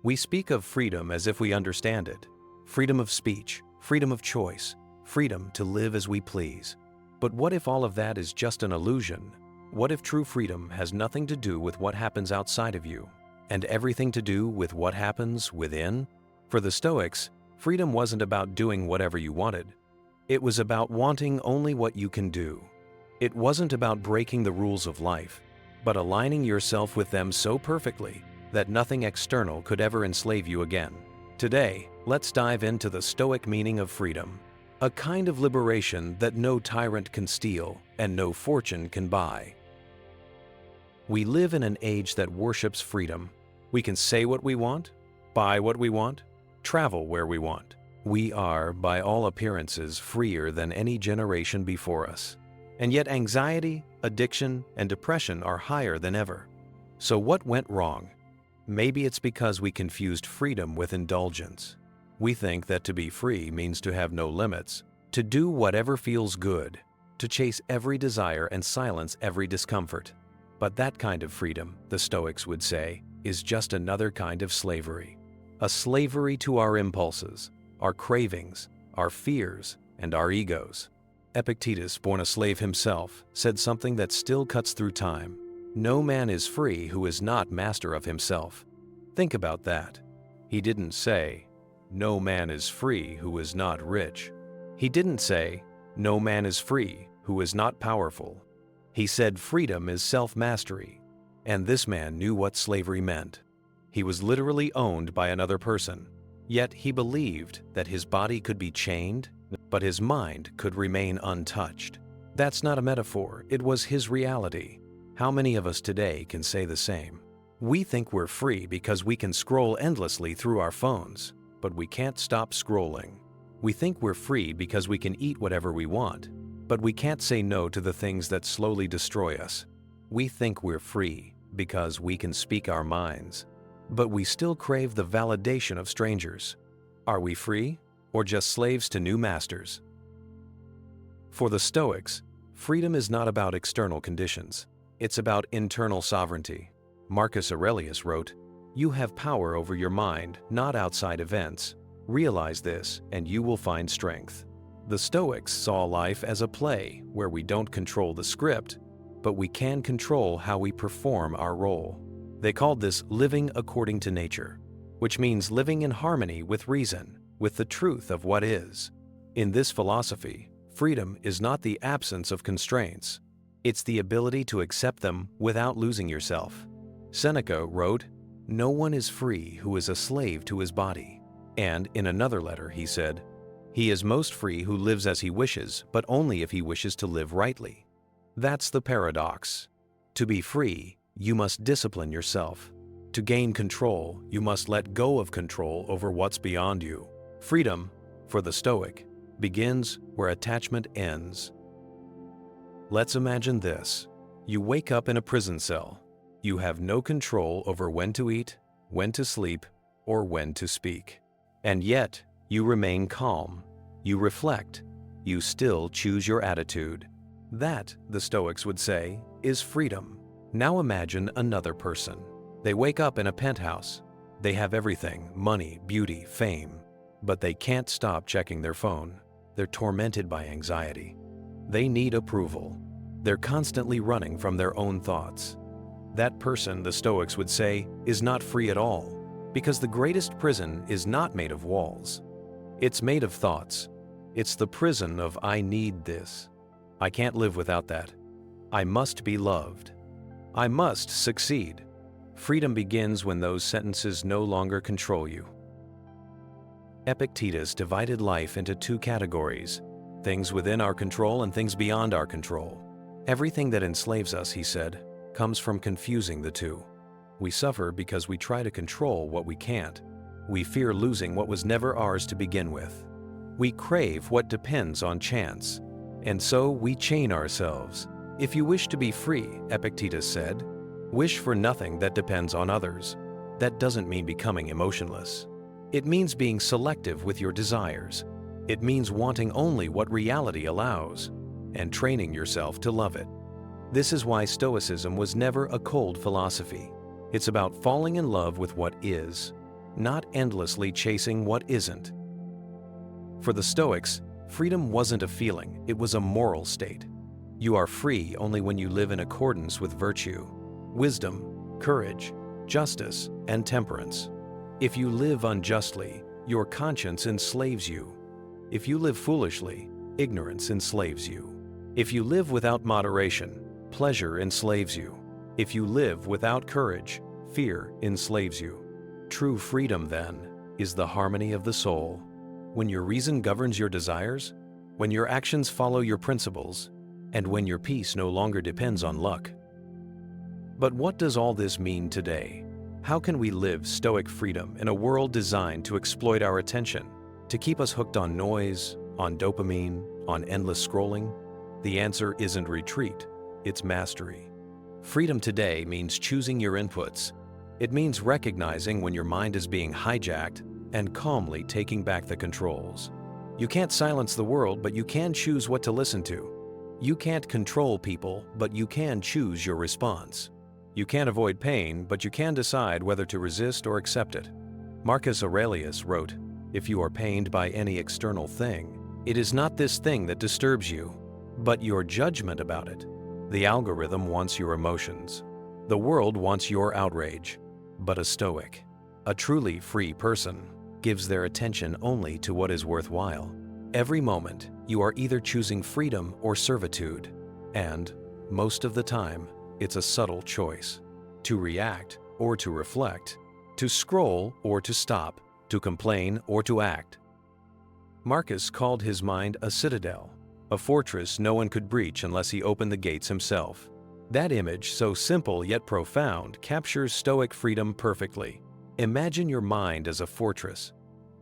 We speak of freedom as if we understand it. Freedom of speech, freedom of choice, freedom to live as we please. But what if all of that is just an illusion? What if true freedom has nothing to do with what happens outside of you, and everything to do with what happens within? For the Stoics, freedom wasn't about doing whatever you wanted. It was about wanting only what you can do. It wasn't about breaking the rules of life, but aligning yourself with them so perfectly that nothing external could ever enslave you again. Today, let's dive into the Stoic meaning of freedom, a kind of liberation that no tyrant can steal and no fortune can buy. We live in an age that worships freedom. We can say what we want, buy what we want, travel where we want. We are, by all appearances, freer than any generation before us. And yet anxiety, addiction, and depression are higher than ever. So what went wrong? Maybe it's because we confused freedom with indulgence. We think that to be free means to have no limits, to do whatever feels good, to chase every desire and silence every discomfort. But that kind of freedom, the Stoics would say, is just another kind of slavery. A slavery to our impulses, our cravings, our fears, and our egos. Epictetus, born a slave himself, said something that still cuts through time. No man is free who is not master of himself. Think about that. He didn't say, no man is free who is not rich. He didn't say, no man is free who is not powerful. He said freedom is self-mastery, and this man knew what slavery meant. He was literally owned by another person, yet he believed that his body could be chained, but his mind could remain untouched. That's not a metaphor, it was his reality. How many of us today can say the same? We think we're free because we can scroll endlessly through our phones, but we can't stop scrolling. We think we're free because we can eat whatever we want, but we can't say no to the things that slowly destroy us. We think we're free because we can speak our minds, but we still crave the validation of strangers. Are we free, or just slaves to new masters? For the Stoics, freedom is not about external conditions. It's about internal sovereignty. Marcus Aurelius wrote, "You have power over your mind, not outside events. Realize this, and you will find strength." The Stoics saw life as a play where we don't control the script, but we can control how we perform our role. They called this living according to nature, which means living in harmony with reason, with the truth of what is. In this philosophy, freedom is not the absence of constraints. It's the ability to accept them without losing yourself. Seneca wrote, "No one is free who is a slave to his body." And in another letter he said, "He is most free who lives as he wishes, but only if he wishes to live rightly." That's the paradox. To be free, you must discipline yourself. To gain control, you must let go of control over what's beyond you. Freedom, for the Stoic, begins where attachment ends. Let's imagine this. You wake up in a prison cell. You have no control over when to eat, when to sleep, or when to speak. And yet, you remain calm. You reflect. You still choose your attitude. That, the Stoics would say, is freedom. Now imagine another person. They wake up in a penthouse. They have everything, money, beauty, fame. But they can't stop checking their phone. They're tormented by anxiety. They need approval. They're constantly running from their own thoughts. That person, the Stoics would say, is not free at all, because the greatest prison is not made of walls. It's made of thoughts. It's the prison of "I need this. I can't live without that. I must be loved. I must succeed." Freedom begins when those sentences no longer control you. Epictetus divided life into two categories: things within our control and things beyond our control. Everything that enslaves us, he said, comes from confusing the two. We suffer because we try to control what we can't. We fear losing what was never ours to begin with. We crave what depends on chance, and so we chain ourselves. If you wish to be free, Epictetus said, wish for nothing that depends on others. That doesn't mean becoming emotionless. It means being selective with your desires. It means wanting only what reality allows, and training yourself to love it. This is why Stoicism was never a cold philosophy. It's about falling in love with what is. not endlessly chasing what isn't. For the Stoics, freedom wasn't a feeling, it was a moral state. You are free only when you live in accordance with virtue, wisdom, courage, justice, and temperance. If you live unjustly, your conscience enslaves you. If you live foolishly, ignorance enslaves you. If you live without moderation, pleasure enslaves you. If you live without courage, fear enslaves you. True freedom, then, is the harmony of the soul. When your reason governs your desires, when your actions follow your principles, and when your peace no longer depends on luck. But what does all this mean today? How can we live Stoic freedom in a world designed to exploit our attention, to keep us hooked on noise, on dopamine, on endless scrolling? The answer isn't retreat, it's mastery. Freedom today means choosing your inputs. It means recognizing when your mind is being hijacked and calmly taking back the controls. You can't silence the world, but you can choose what to listen to. You can't control people, but you can choose your response. You can't avoid pain, but you can decide whether to resist or accept it. Marcus Aurelius wrote, "If you are pained by any external thing, it is not this thing that disturbs you, but your judgment about it. The algorithm wants your emotions. The world wants your outrage. But a Stoic, a truly free person, gives their attention only to what is worthwhile. Every moment, you are either choosing freedom or servitude, and, most of the time, it's a subtle choice. To react or to reflect, to scroll or to stop, to complain or to act." Marcus called his mind a citadel, a fortress no one could breach unless he opened the gates himself. That image, so simple yet profound, captures Stoic freedom perfectly. Imagine your mind as a fortress.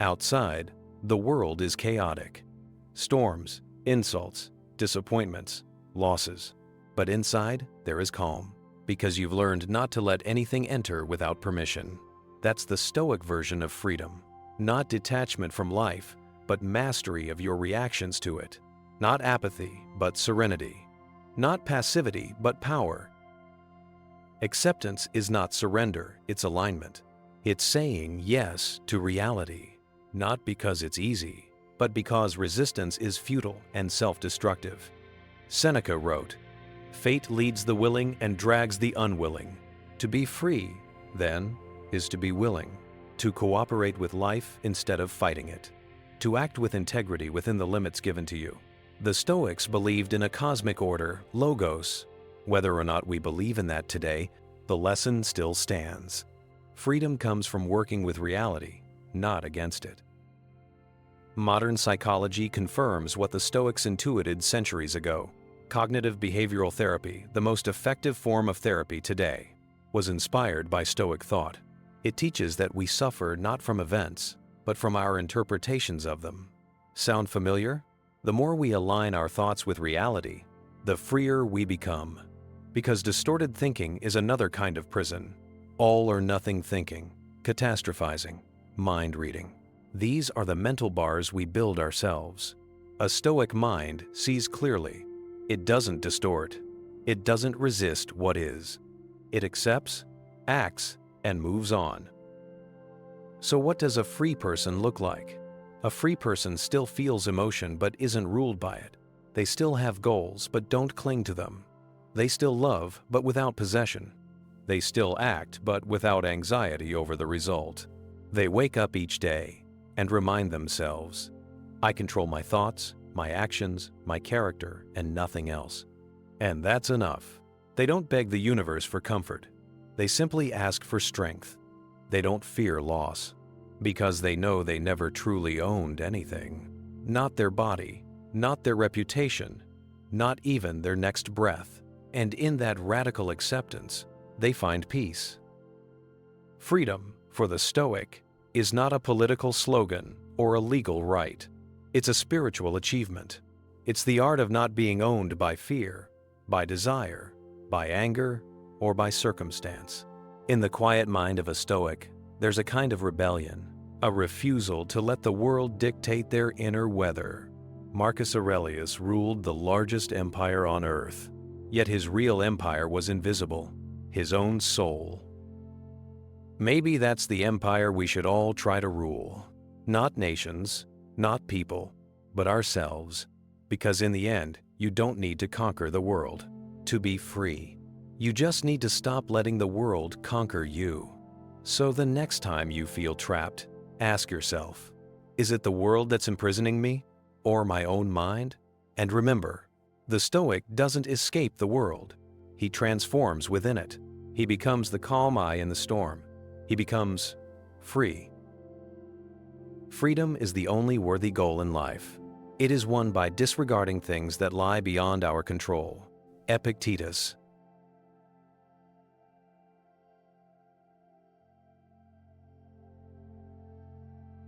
Outside, the world is chaotic. Storms, insults, disappointments, losses. But inside, there is calm, because you've learned not to let anything enter without permission. That's the Stoic version of freedom. Not detachment from life, but mastery of your reactions to it. Not apathy, but serenity. Not passivity, but power. Acceptance is not surrender, it's alignment. It's saying yes to reality, not because it's easy, but because resistance is futile and self-destructive. Seneca wrote, "Fate leads the willing and drags the unwilling. To be free, then, is to be willing, to cooperate with life instead of fighting it, to act with integrity within the limits given to you." The Stoics believed in a cosmic order, logos. Whether or not we believe in that today, the lesson still stands. Freedom comes from working with reality, not against it. Modern psychology confirms what the Stoics intuited centuries ago. Cognitive behavioral therapy, the most effective form of therapy today, was inspired by Stoic thought. It teaches that we suffer not from events, but from our interpretations of them. Sound familiar? The more we align our thoughts with reality, the freer we become. Because distorted thinking is another kind of prison. All or nothing thinking, catastrophizing, mind reading. These are the mental bars we build ourselves. A Stoic mind sees clearly. It doesn't distort. It doesn't resist what is. It accepts, acts, and moves on. So what does a free person look like? A free person still feels emotion but isn't ruled by it. They still have goals but don't cling to them. They still love but without possession. They still act but without anxiety over the result. They wake up each day and remind themselves, "I control my thoughts, my actions, my character, and nothing else." And that's enough. They don't beg the universe for comfort. They simply ask for strength. They don't fear loss, because they know they never truly owned anything. Not their body, not their reputation, not even their next breath. And in that radical acceptance, they find peace. Freedom, for the Stoic, is not a political slogan or a legal right. It's a spiritual achievement. It's the art of not being owned by fear, by desire, by anger, or by circumstance. In the quiet mind of a Stoic, there's a kind of rebellion, a refusal to let the world dictate their inner weather. Marcus Aurelius ruled the largest empire on earth, yet his real empire was invisible, his own soul. Maybe that's the empire we should all try to rule. Not nations, not people, but ourselves. Because in the end, you don't need to conquer the world to be free. You just need to stop letting the world conquer you. So the next time you feel trapped, ask yourself, is it the world that's imprisoning me, or my own mind? And remember, the Stoic doesn't escape the world. He transforms within it. He becomes the calm eye in the storm. He becomes free. Freedom is the only worthy goal in life. It is won by disregarding things that lie beyond our control. Epictetus.